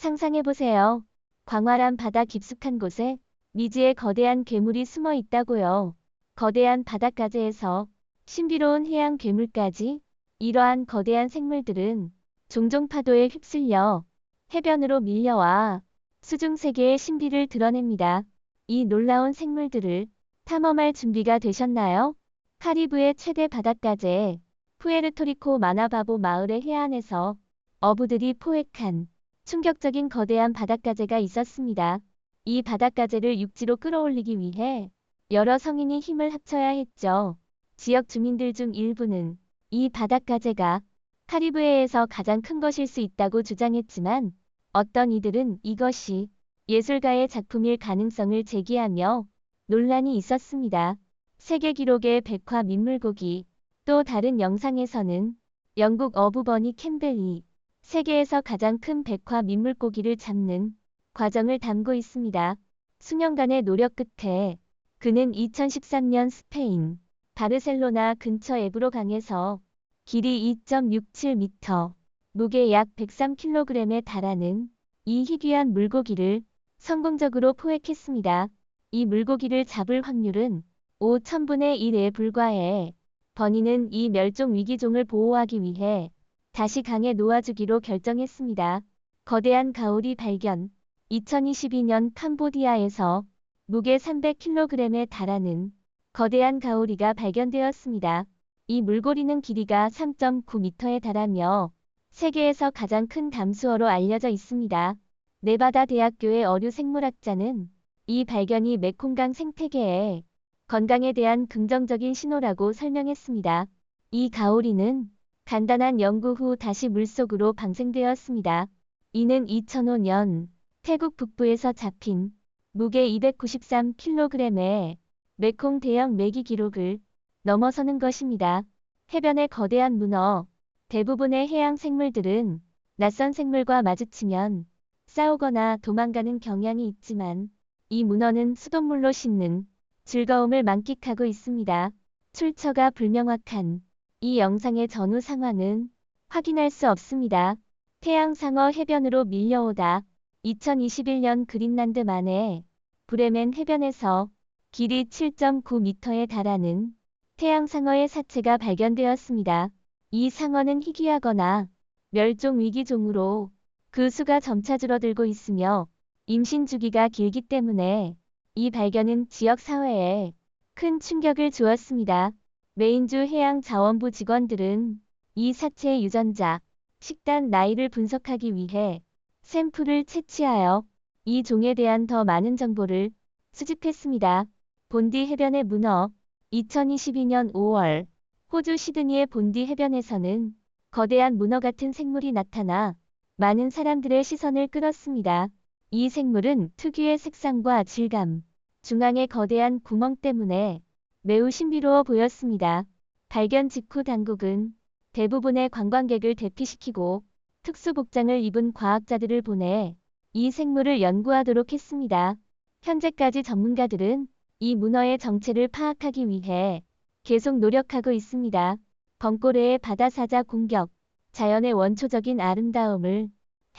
상상해보세요. 광활한 바다 깊숙한 곳에 미지의 거대한 괴물이 숨어 있다고요. 거대한 바닷가재에서 신비로운 해양 괴물까지, 이러한 거대한 생물들은 종종 파도에 휩쓸려 해변으로 밀려와 수중 세계의 신비를 드러냅니다. 이 놀라운 생물들을 탐험할 준비가 되셨나요? 카리브의 최대 바닷가재 푸에르토리코 마나바보 마을의 해안에서 어부들이 포획한 충격적인 거대한 바닷가재가 있었습니다. 이 바닷가재를 육지로 끌어올리기 위해 여러 성인이 힘을 합쳐야 했죠. 지역 주민들 중 일부는 이 바닷가재가 카리브해에서 가장 큰 것일 수 있다고 주장했지만, 어떤 이들은 이것이 예술가의 작품일 가능성을 제기하며 논란이 있었습니다. 세계 기록의 백화 민물고기. 또 다른 영상에서는 영국 어부 버니 캠벨이 세계에서 가장 큰 백화 민물고기를 잡는 과정을 담고 있습니다. 수년간의 노력 끝에 그는 2013년 스페인 바르셀로나 근처 에브로 강에서 길이 2.67m, 무게 약 103kg에 달하는 이 희귀한 물고기를 성공적으로 포획했습니다. 이 물고기를 잡을 확률은 5,000분의 1에 불과해 버니는 이 멸종 위기종을 보호하기 위해 다시 강에 놓아주기로 결정했습니다. 거대한 가오리 발견. 2022년 캄보디아에서 무게 300kg에 달하는 거대한 가오리가 발견되었습니다. 이 물고리는 길이가 3.9m에 달하며 세계에서 가장 큰 담수어로 알려져 있습니다. 네바다 대학교의 어류생물학자는 이 발견이 메콩강 생태계의 건강에 대한 긍정적인 신호라고 설명했습니다. 이 가오리는 간단한 연구 후 다시 물속으로 방생되었습니다. 이는 2005년 태국 북부에서 잡힌 무게 293kg의 메콩 대형 메기 기록을 넘어서는 것입니다. 해변의 거대한 문어. 대부분의 해양 생물들은 낯선 생물과 마주치면 싸우거나 도망가는 경향이 있지만, 이 문어는 수돗물로 씻는 즐거움을 만끽하고 있습니다. 출처가 불명확한 이 영상의 전후 상황은 확인할 수 없습니다. 태양상어 해변으로 밀려오다. 2021년 그린란드만의 브레멘 해변에서 길이 7.9m에 달하는 태양상어의 사체가 발견되었습니다. 이 상어는 희귀하거나 멸종 위기종으로 그 수가 점차 줄어들고 있으며 임신 주기가 길기 때문에 이 발견은 지역 사회에 큰 충격을 주었습니다. 메인주 해양자원부 직원들은 이 사체의 유전자, 식단 나이를 분석하기 위해 샘플을 채취하여 이 종에 대한 더 많은 정보를 수집했습니다. 본디 해변의 문어. 2022년 5월 호주 시드니의 본디 해변에서는 거대한 문어 같은 생물이 나타나 많은 사람들의 시선을 끌었습니다. 이 생물은 특유의 색상과 질감, 중앙의 거대한 구멍 때문에 매우 신비로워 보였습니다. 발견 직후 당국은 대부분의 관광객을 대피시키고 특수 복장을 입은 과학자들을 보내 이 생물을 연구하도록 했습니다. 현재까지 전문가들은 이 문어의 정체를 파악하기 위해 계속 노력하고 있습니다. 벙꼬레의 바다사자 공격. 자연의 원초적인 아름다움을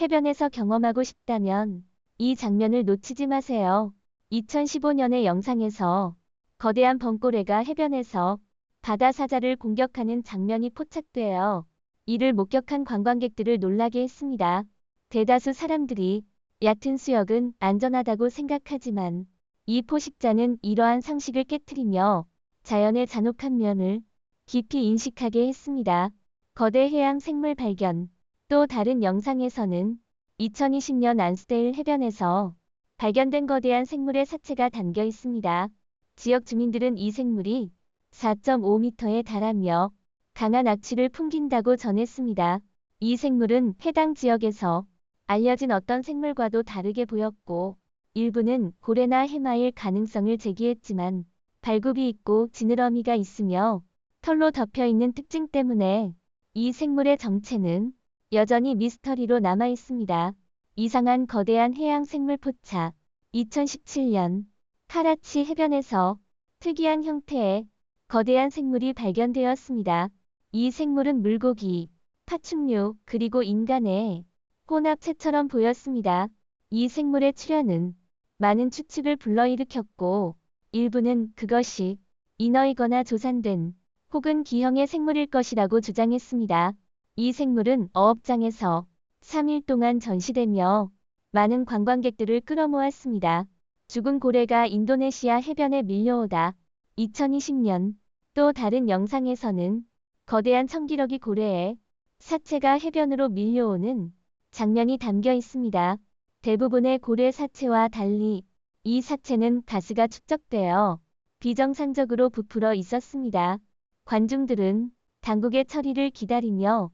해변에서 경험하고 싶다면 이 장면을 놓치지 마세요. 2015년의 영상에서 거대한 벙꼬레가 해변에서 바다사자를 공격하는 장면이 포착되어 이를 목격한 관광객들을 놀라게 했습니다. 대다수 사람들이 얕은 수역은 안전하다고 생각하지만, 이 포식자는 이러한 상식을 깨트리며 자연의 잔혹한 면을 깊이 인식하게 했습니다. 거대 해양 생물 발견. 또 다른 영상에서는 2020년 안스데일 해변에서 발견된 거대한 생물의 사체가 담겨 있습니다. 지역 주민들은 이 생물이 4.5m에 달하며 강한 악취를 풍긴다고 전했습니다. 이 생물은 해당 지역에서 알려진 어떤 생물과도 다르게 보였고, 일부는 고래나 해마일 가능성을 제기했지만, 발굽이 있고 지느러미가 있으며 털로 덮여 있는 특징 때문에 이 생물의 정체는 여전히 미스터리로 남아 있습니다. 이상한 거대한 해양 생물 포착. 2017년 카라치 해변에서 특이한 형태의 거대한 생물이 발견되었습니다. 이 생물은 물고기, 파충류, 그리고 인간의 혼합체처럼 보였습니다. 이 생물의 출현은 많은 추측을 불러일으켰고 일부는 그것이 인어이거나 조산된 혹은 기형의 생물일 것이라고 주장했습니다. 이 생물은 어업장에서 3일 동안 전시되며 많은 관광객들을 끌어모았습니다. 죽은 고래가 인도네시아 해변에 밀려오다. 2020년 또 다른 영상에서는 거대한 청기러기 고래의 사체가 해변으로 밀려오는 장면이 담겨 있습니다. 대부분의 고래 사체와 달리 이 사체는 가스가 축적되어 비정상적으로 부풀어 있었습니다. 관중들은 당국의 처리를 기다리며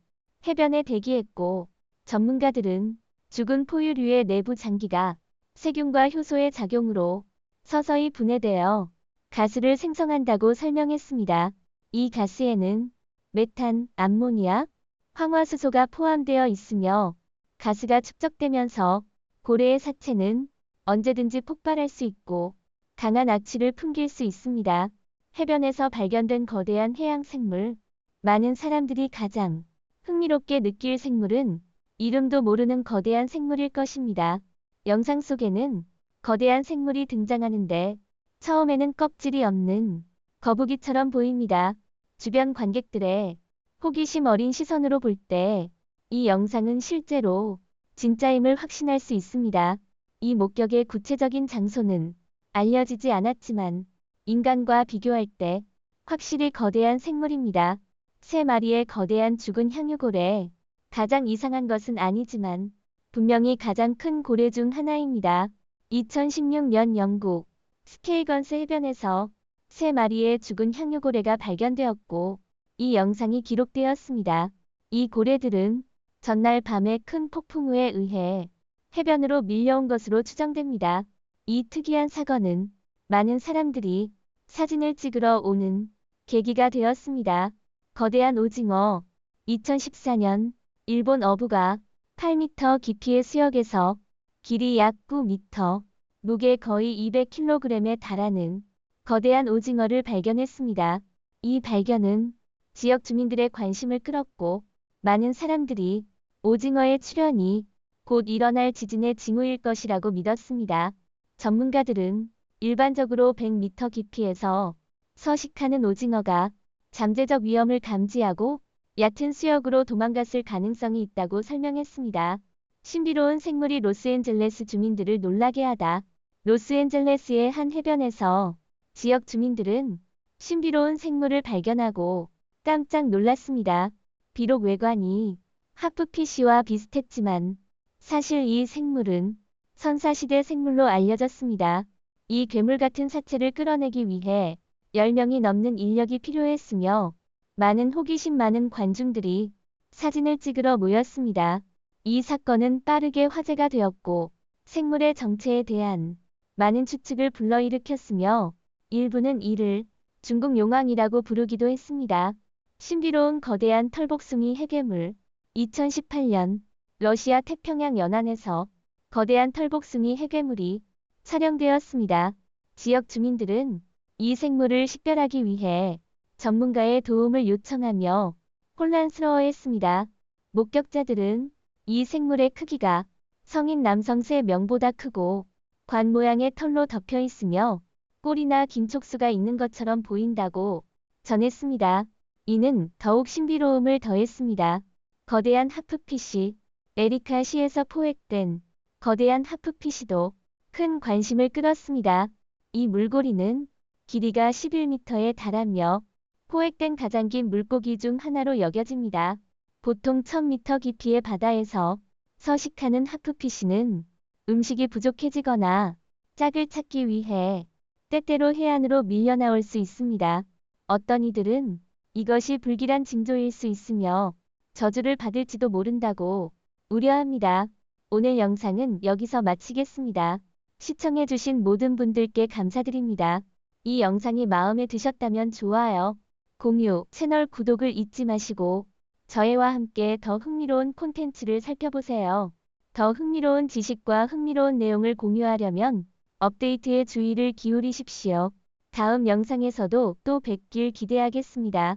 해변에 대기했고 전문가들은 죽은 포유류의 내부 장기가 세균과 효소의 작용으로 서서히 분해되어 가스를 생성한다고 설명했습니다. 이 가스에는 메탄, 암모니아, 황화수소가 포함되어 있으며 가스가 축적되면서 고래의 사체는 언제든지 폭발할 수 있고 강한 악취를 풍길 수 있습니다. 해변에서 발견된 거대한 해양 생물. 많은 사람들이 가장 흥미롭게 느낄 생물은 이름도 모르는 거대한 생물일 것입니다. 영상 속에는 거대한 생물이 등장하는데 처음에는 껍질이 없는 거북이처럼 보입니다. 주변 관객들의 호기심 어린 시선으로 볼 때 이 영상은 실제로 진짜임을 확신할 수 있습니다. 이 목격의 구체적인 장소는 알려지지 않았지만 인간과 비교할 때 확실히 거대한 생물입니다. 3마리의 거대한 죽은 향유고래. 가장 이상한 것은 아니지만 분명히 가장 큰 고래 중 하나입니다. 2016년 영국 스케이건스 해변에서 3마리의 죽은 향유고래가 발견되었고 이 영상이 기록되었습니다. 이 고래들은 전날 밤에 큰 폭풍 우에 의해 해변으로 밀려온 것으로 추정됩니다. 이 특이한 사건은 많은 사람들이 사진을 찍으러 오는 계기가 되었습니다. 거대한 오징어. 2014년 일본 어부가 8m 깊이의 수역에서 길이 약 9m, 무게 거의 200kg에 달하는 거대한 오징어를 발견했습니다. 이 발견은 지역 주민들의 관심을 끌었고 많은 사람들이 오징어의 출현이 곧 일어날 지진의 징후일 것이라고 믿었습니다. 전문가들은 일반적으로 100m 깊이에서 서식하는 오징어가 잠재적 위험을 감지하고 얕은 수역으로 도망갔을 가능성이 있다고 설명했습니다. 신비로운 생물이 로스앤젤레스 주민들을 놀라게 하다. 로스앤젤레스의 한 해변에서 지역 주민들은 신비로운 생물을 발견하고 깜짝 놀랐습니다. 비록 외관이 하프피쉬와 비슷했지만 사실 이 생물은 선사시대 생물로 알려졌습니다. 이 괴물 같은 사체를 끌어내기 위해 10명이 넘는 인력이 필요했으며 많은 호기심 많은 관중들이 사진을 찍으러 모였습니다. 이 사건은 빠르게 화제가 되었고 생물의 정체에 대한 많은 추측을 불러일으켰으며 일부는 이를 중국 용왕이라고 부르기도 했습니다. 신비로운 거대한 털복숭이 해괴물. 2018년 러시아 태평양 연안에서 거대한 털복숭이 해괴물이 촬영되었습니다. 지역 주민들은 이 생물을 식별하기 위해 전문가의 도움을 요청하며 혼란스러워했습니다. 목격자들은 이 생물의 크기가 성인 남성 3명보다 크고 관 모양의 털로 덮여 있으며 꼬리나 긴 촉수가 있는 것처럼 보인다고 전했습니다. 이는 더욱 신비로움을 더했습니다. 거대한 하프피쉬. 에리카 시에서 포획된 거대한 하프피쉬도 큰 관심을 끌었습니다. 이 물고리는 길이가 11m에 달하며 포획된 가장 긴 물고기 중 하나로 여겨집니다. 보통 1000m 깊이의 바다에서 서식하는 하프피쉬는 음식이 부족해지거나 짝을 찾기 위해 때때로 해안으로 밀려나올 수 있습니다. 어떤 이들은 이것이 불길한 징조일 수 있으며 저주를 받을지도 모른다고 우려합니다. 오늘 영상은 여기서 마치겠습니다. 시청해주신 모든 분들께 감사드립니다. 이 영상이 마음에 드셨다면 좋아요, 공유, 채널 구독을 잊지 마시고 저희와 함께 더 흥미로운 콘텐츠를 살펴보세요. 더 흥미로운 지식과 흥미로운 내용을 공유하려면 업데이트에 주의를 기울이십시오. 다음 영상에서도 또 뵙길 기대하겠습니다.